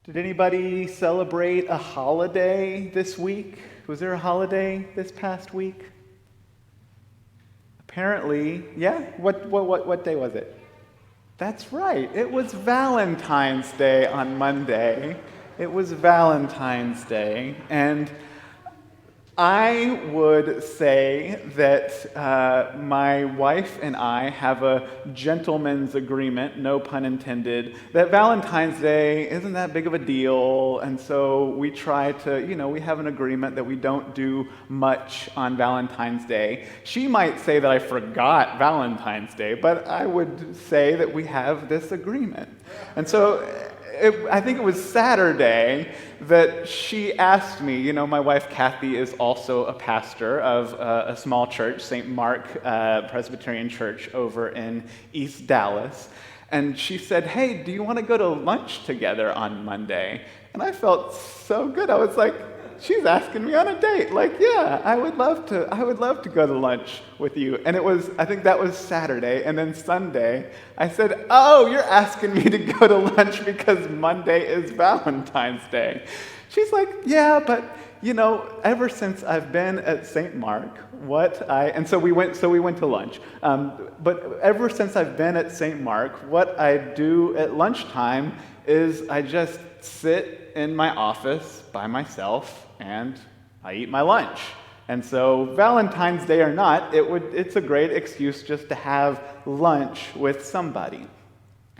Did anybody celebrate a holiday this week? Was there a holiday this past week? Apparently, yeah. What day was it? That's right. It was Valentine's Day on Monday. It was Valentine's Day, and I would say that my wife and I have a gentleman's agreement, no pun intended, that Valentine's Day isn't that big of a deal, and so we try to, we have an agreement that we don't do much on Valentine's Day. She might say that I forgot Valentine's Day, but I would say that we have this agreement. And so I think it was Saturday that she asked me, my wife Kathy is also a pastor of a small church, St. Mark Presbyterian Church over in East Dallas. And she said, "Hey, do you want to go to lunch together on Monday?" And I felt so good. I was like, she's asking me on a date. Like, yeah, I would love to go to lunch with you. And I think that was Saturday. And then Sunday, I said, "Oh, you're asking me to go to lunch because Monday is Valentine's Day." She's like, "Yeah, but ever since I've been at St. Mark, so we went to lunch. But ever since I've been at St. Mark, what I do at lunchtime is I just sit in my office by myself and I eat my lunch. And so Valentine's Day or not, it's a great excuse just to have lunch with somebody."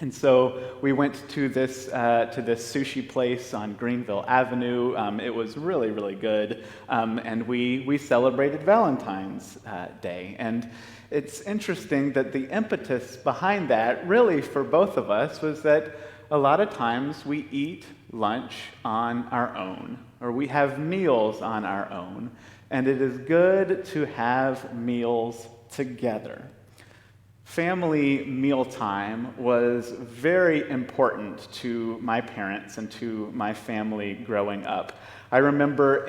And so we went to this sushi place on Greenville Avenue. It was really, really good. And we celebrated Valentine's Day. And it's interesting that the impetus behind that, really for both of us, was that a lot of times we eat lunch on our own, or we have meals on our own, and it is good to have meals together. Family mealtime was very important to my parents and to my family growing up. I remember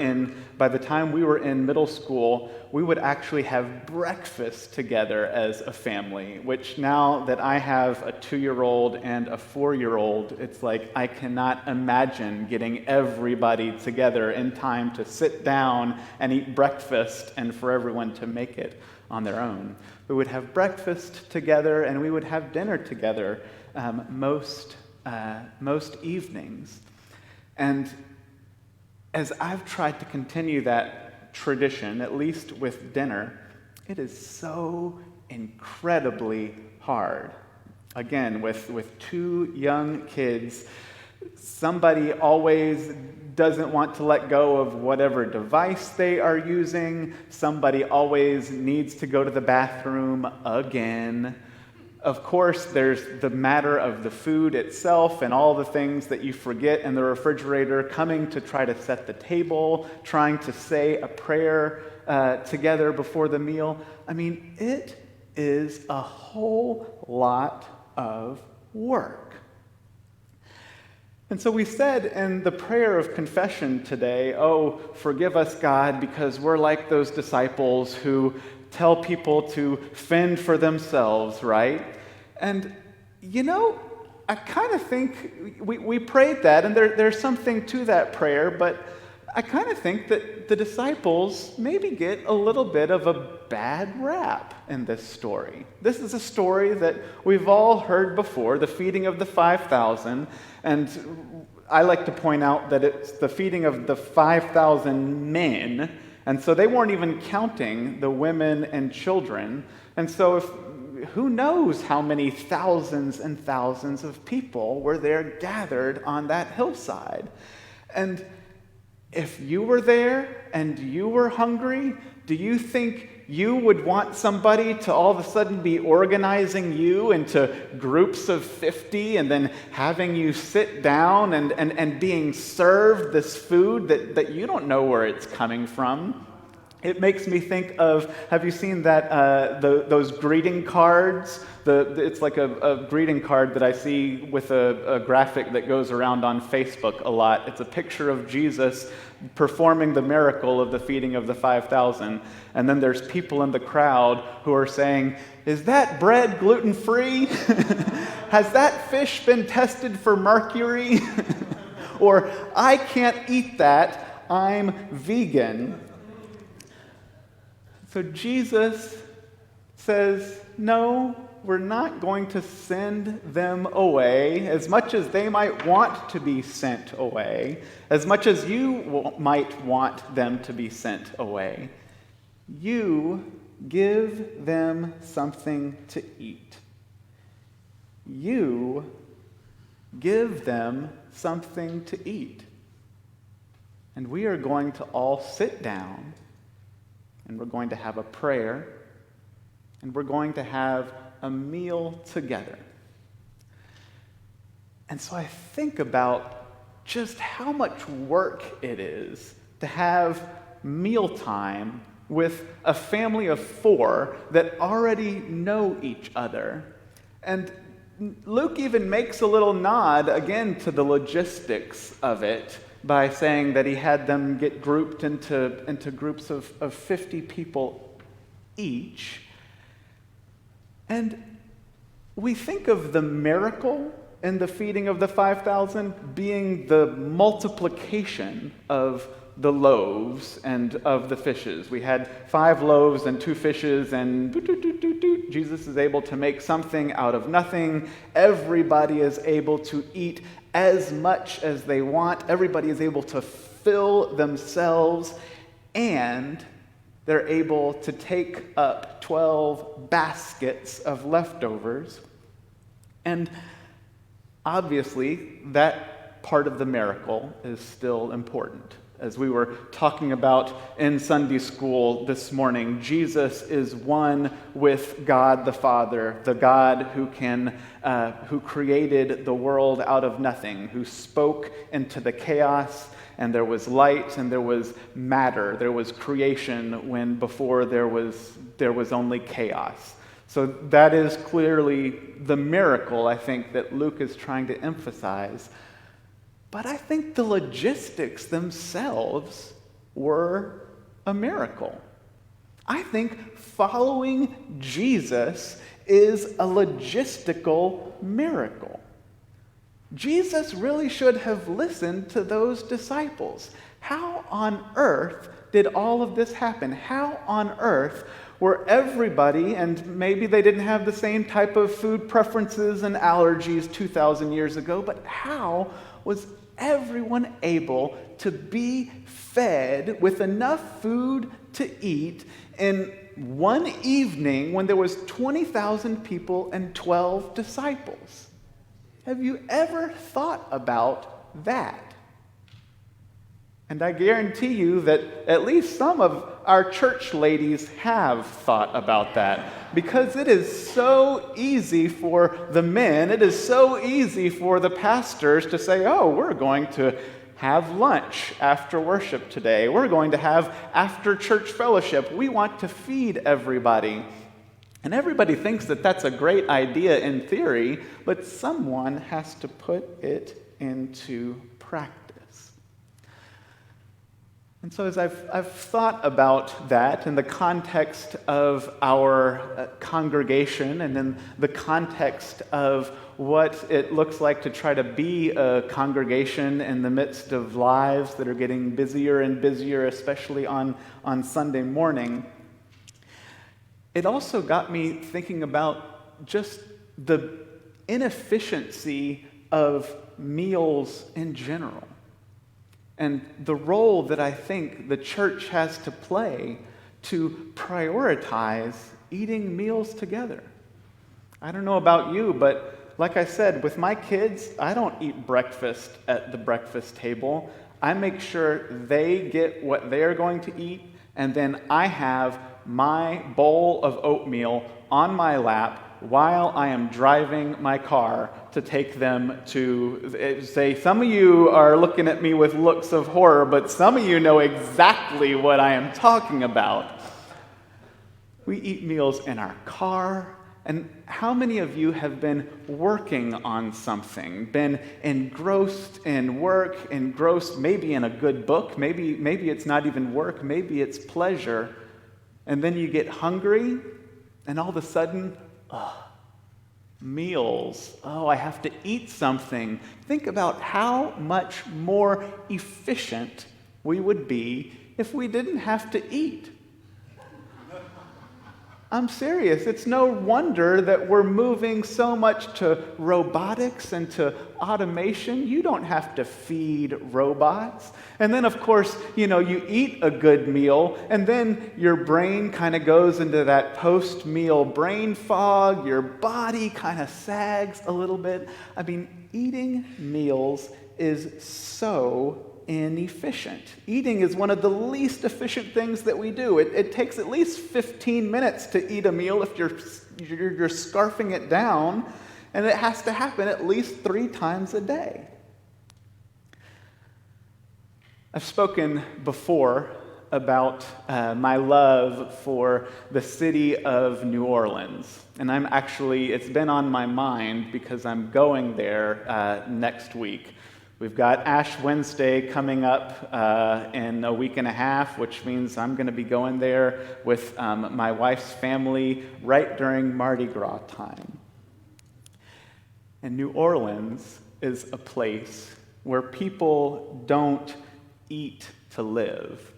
by the time we were in middle school, we would actually have breakfast together as a family, which now that I have a 2-year-old and a 4-year-old, it's like I cannot imagine getting everybody together in time to sit down and eat breakfast and for everyone to make it on their own. We would have breakfast together and we would have dinner together most evenings. And as I've tried to continue that tradition, at least with dinner, it is so incredibly hard. Again, with 2 young kids, somebody always doesn't want to let go of whatever device they are using. Somebody always needs to go to the bathroom again. Of course, there's the matter of the food itself and all the things that you forget in the refrigerator, coming to try to set the table, trying to say a prayer together before the meal. I mean, it is a whole lot of work. And so we said in the prayer of confession today, "Oh, forgive us, God, because we're like those disciples who tell people to fend for themselves," right? And, I kind of think we prayed that, and there's something to that prayer, but I kind of think that the disciples maybe get a little bit of a bad rap in this story. This is a story that we've all heard before, the feeding of the 5,000, and I like to point out that it's the feeding of the 5,000 men, and so they weren't even counting the women and children. And so who knows how many thousands and thousands of people were there gathered on that hillside. And if you were there and you were hungry, do you think you would want somebody to all of a sudden be organizing you into groups of 50 and then having you sit down and being served this food that you don't know where it's coming from? It makes me think of, have you seen that those greeting cards? It's like a greeting card that I see with a graphic that goes around on Facebook a lot. It's a picture of Jesus performing the miracle of the feeding of the 5,000. And then there's people in the crowd who are saying, "Is that bread gluten-free? Has that fish been tested for mercury?" or I can't eat that, I'm vegan. So Jesus says, no, we're not going to send them away as much as they might want to be sent away, as much as you might want them to be sent away. You give them something to eat. You give them something to eat. And we are going to all sit down, and we're going to have a prayer, and we're going to have a meal together. And so I think about just how much work it is to have mealtime with a family of 4 that already know each other. And Luke even makes a little nod again to the logistics of it by saying that he had them get grouped into groups of 50 people each. And we think of the miracle in the feeding of the 5,000 being the multiplication of the loaves and of the fishes. We had 5 loaves and 2 fishes, and Jesus is able to make something out of nothing. Everybody is able to eat as much as they want. Everybody is able to fill themselves, and they're able to take up 12 baskets of leftovers. And obviously, that part of the miracle is still important. As we were talking about in Sunday school this morning, Jesus is one with God the Father, the God who created the world out of nothing, who spoke into the chaos, and there was light and there was matter, there was creation when before there was only chaos. So that is clearly the miracle, I think, that Luke is trying to emphasize. But I think the logistics themselves were a miracle. I think following Jesus is a logistical miracle. Jesus really should have listened to those disciples. How on earth did all of this happen? How on earth were everybody, and maybe they didn't have the same type of food preferences and allergies 2,000 years ago, but how was everyone able to be fed with enough food to eat in one evening when there was 20,000 people and 12 disciples? Have you ever thought about that? And I guarantee you that at least some of our church ladies have thought about that, because it is so easy for the men, it is so easy for the pastors to say, oh, we're going to have lunch after worship today. We're going to have after church fellowship. We want to feed everybody. And everybody thinks that that's a great idea in theory, but someone has to put it into practice. And so as I've thought about that in the context of our congregation and in the context of what it looks like to try to be a congregation in the midst of lives that are getting busier and busier, especially on Sunday morning, it also got me thinking about just the inefficiency of meals in general, and the role that I think the church has to play to prioritize eating meals together. I don't know about you, but like I said, with my kids, I don't eat breakfast at the breakfast table. I make sure they get what they're going to eat, and then I have my bowl of oatmeal on my lap while I am driving my car to take them to, say, some of you are looking at me with looks of horror, but some of you know exactly what I am talking about. We eat meals in our car. And how many of you have been working on something, been engrossed in work, engrossed maybe in a good book, maybe it's not even work, maybe it's pleasure, and then you get hungry, and all of a sudden, Meals. Oh, I have to eat something. Think about how much more efficient we would be if we didn't have to eat. I'm serious. It's no wonder that we're moving so much to robotics and to automation. You don't have to feed robots. And then, of course, you eat a good meal, and then your brain kind of goes into that post-meal brain fog. Your body kind of sags a little bit. I mean, eating meals is so inefficient. Eating is one of the least efficient things that we do. It takes at least 15 minutes to eat a meal if you're scarfing it down, and it has to happen at least 3 times a day. I've spoken before about my love for the city of New Orleans, and it's been on my mind because I'm going there next week. We've got Ash Wednesday coming up in a week and a half, which means I'm going to be going there with my wife's family right during Mardi Gras time. And New Orleans is a place where people don't eat to live.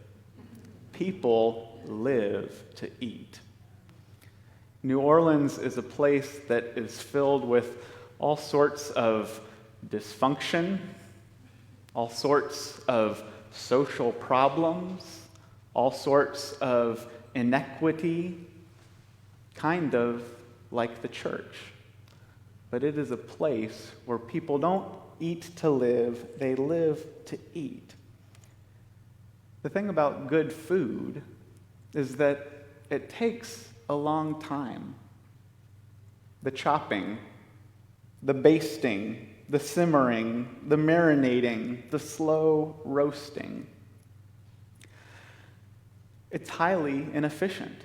People live to eat. New Orleans is a place that is filled with all sorts of dysfunction, all sorts of social problems, all sorts of inequity, kind of like the church. But it is a place where people don't eat to live, they live to eat. The thing about good food is that it takes a long time. The chopping, the basting, the simmering, the marinating, the slow roasting. It's highly inefficient.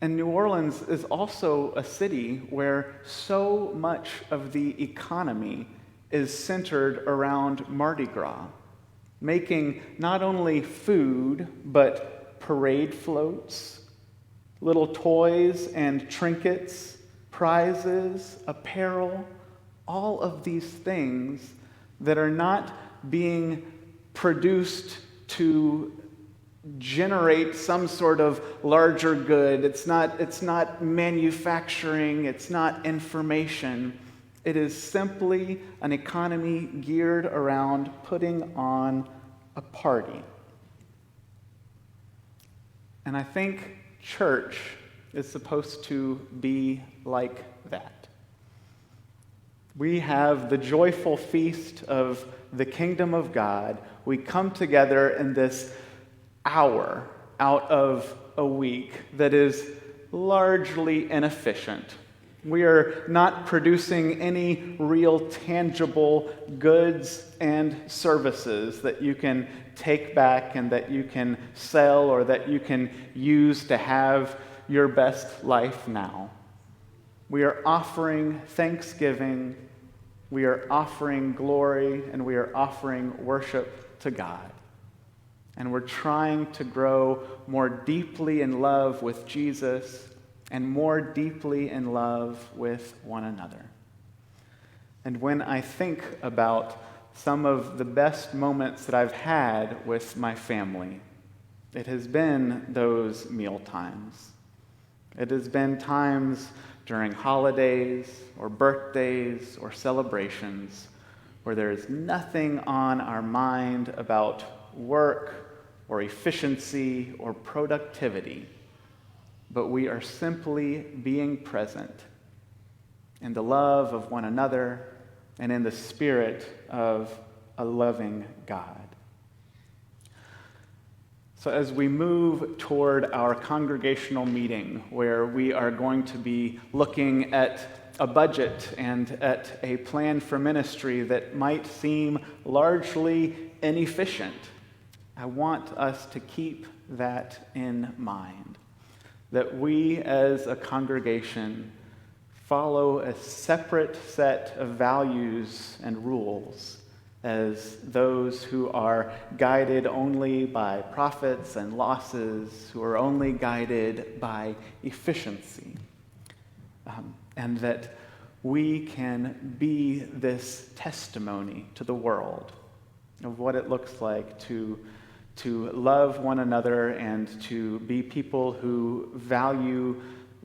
And New Orleans is also a city where so much of the economy is centered around Mardi Gras, making not only food, but parade floats, little toys and trinkets, prizes, apparel, all of these things that are not being produced to generate some sort of larger good. It's not manufacturing, it's not information. It is simply an economy geared around putting on a party. And I think church is supposed to be like that. We have the joyful feast of the kingdom of God. We come together in this hour out of a week that is largely inefficient. We are not producing any real tangible goods and services that you can take back and that you can sell or that you can use to have your best life now. We are offering thanksgiving, we are offering glory, and we are offering worship to God. And we're trying to grow more deeply in love with Jesus and more deeply in love with one another. And when I think about some of the best moments that I've had with my family, it has been those meal times. It has been times during holidays or birthdays or celebrations where there is nothing on our mind about work or efficiency or productivity, but we are simply being present in the love of one another and in the spirit of a loving God. So as we move toward our congregational meeting, where we are going to be looking at a budget and at a plan for ministry that might seem largely inefficient, I want us to keep that in mind, that we as a congregation follow a separate set of values and rules as those who are guided only by profits and losses, who are only guided by efficiency. And that we can be this testimony to the world of what it looks like to love one another and to be people who value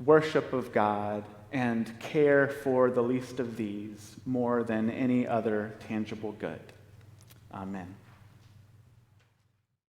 worship of God and care for the least of these more than any other tangible good. Amen.